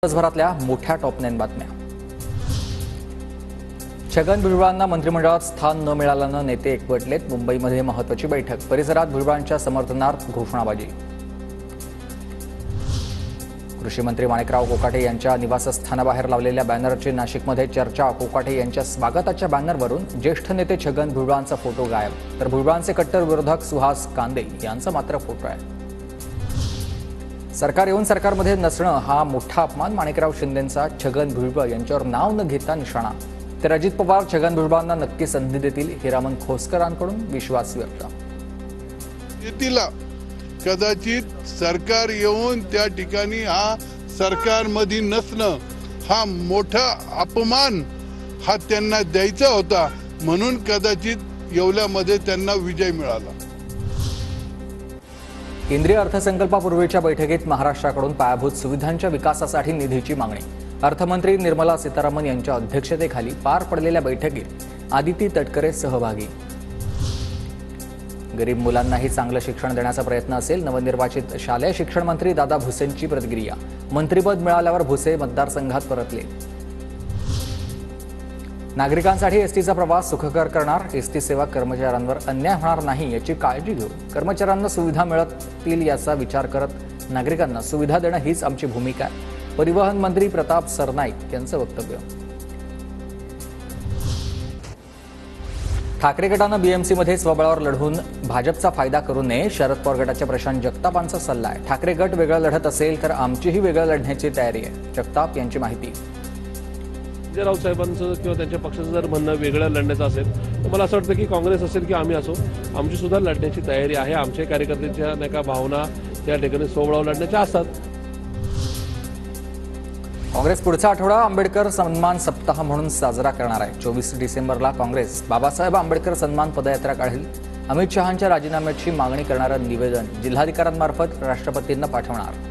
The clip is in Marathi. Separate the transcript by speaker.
Speaker 1: दिवसभरातल्या मोठ्या टॉप 9 बातम्या। छगन भुजबळांना मंत्रिमंडळात स्थान न मिळाल्यानं नेते एकवटलेत। मुंबईमध्ये महत्त्वाची बैठक, परिसरात भुजबळांच्या समर्थनार्थ घोषणाबाजी। कृषी मंत्री माणिकराव कोकाटे यांच्या निवासस्थानाबाहेर लावलेल्या बॅनरची नाशिकमध्ये चर्चा। कोकाटे यांच्या स्वागताच्या बॅनरवरून ज्येष्ठ नेते छगन भुजबळांचा फोटो गायब, तर भुजबळांचे कट्टर विरोधक सुहास कांदे यांचा मात्र फोटो आहे। सरकार येऊन सरकारमध्ये नसणं हा मोठा अपमान, माणिकराव शिंदेंचा छगन भुजबळ यांच्यावर नाव न घेता निशाणा। तर अजित पवार छगन भुजबळांना नक्की संधी देतील, हिरामन खोसकरांकडून विश्वास व्यक्त।
Speaker 2: येतीला कदाचित सरकार येऊन त्या ठिकाणी हा सरकारमध्ये नसणं हा मोठा अपमान हा त्यांना द्यायचा होता, म्हणून कदाचित येवल्यामध्ये त्यांना विजय मिळाला।
Speaker 1: केंद्रीय अर्थसंकल्पापूर्वीच्या बैठकीत महाराष्ट्राकडून पायाभूत सुविधांच्या विकासासाठी निधीची मागणी। अर्थमंत्री निर्मला सीतारामन यांच्या अध्यक्षतेखाली पार पडलेल्या बैठकीत आदिती तटकरे सहभागी। गरीब मुलांनाही चांगलं शिक्षण देण्याचा प्रयत्न असेल, नवनिर्वाचित शालेय शिक्षण मंत्री दादा भुसेंची प्रतिक्रिया। मंत्रिपद मिळाल्यावर भुसे मतदारसंघात परतले। नागरिकांसाठी एसटीचा प्रवास सुखकर करणार, एसटी सेवा कर्मचाऱ्यांवर अन्याय होणार नाही याची काळजी घेऊ। कर्मचाऱ्यांना सुविधा मिळतील याचा विचार करत नागरिकांना सुविधा देणं हीच आमची भूमिका आहे। परिवहन मंत्री प्रताप सरनाईक यांचं वक्तव्य। ठाकरे गटानं बीएमसीमध्ये स्वबळावर लढून भाजपचा फायदा करू नये, शरद पवार गटाच्या प्रशांत जगतापांचा सल्ला आहे। ठाकरे गट वेगळं लढत असेल तर आमचीही वेगळं लढण्याची तयारी आहे, जगताप यांची माहिती।
Speaker 3: संजय राऊत साहेबांचं किंवा त्यांच्या पक्षाचं जर म्हणणं वेगळं लढण्याचं असेल तर मला असं वाटतं की काँग्रेस असेल किंवा आम्ही असो, आमची सुद्धा लढण्याची तयारी आहे। आमच्या कार्यकर्त्यांच्या नाही का भावना त्या ठिकाणी सोबळावर लढण्याच्या असतात।
Speaker 1: काँग्रेस पुढचा आठवडा आंबेडकर सन्मान सप्ताह म्हणून साजरा करणार आहे। 24 डिसेंबरला काँग्रेस बाबासाहेब आंबेडकर सन्मान पदयात्रा काढेल। अमित शहांच्या राजीनाम्याची मागणी करणारं निवेदन जिल्हाधिकाऱ्यांमार्फत राष्ट्रपतींना पाठवणार।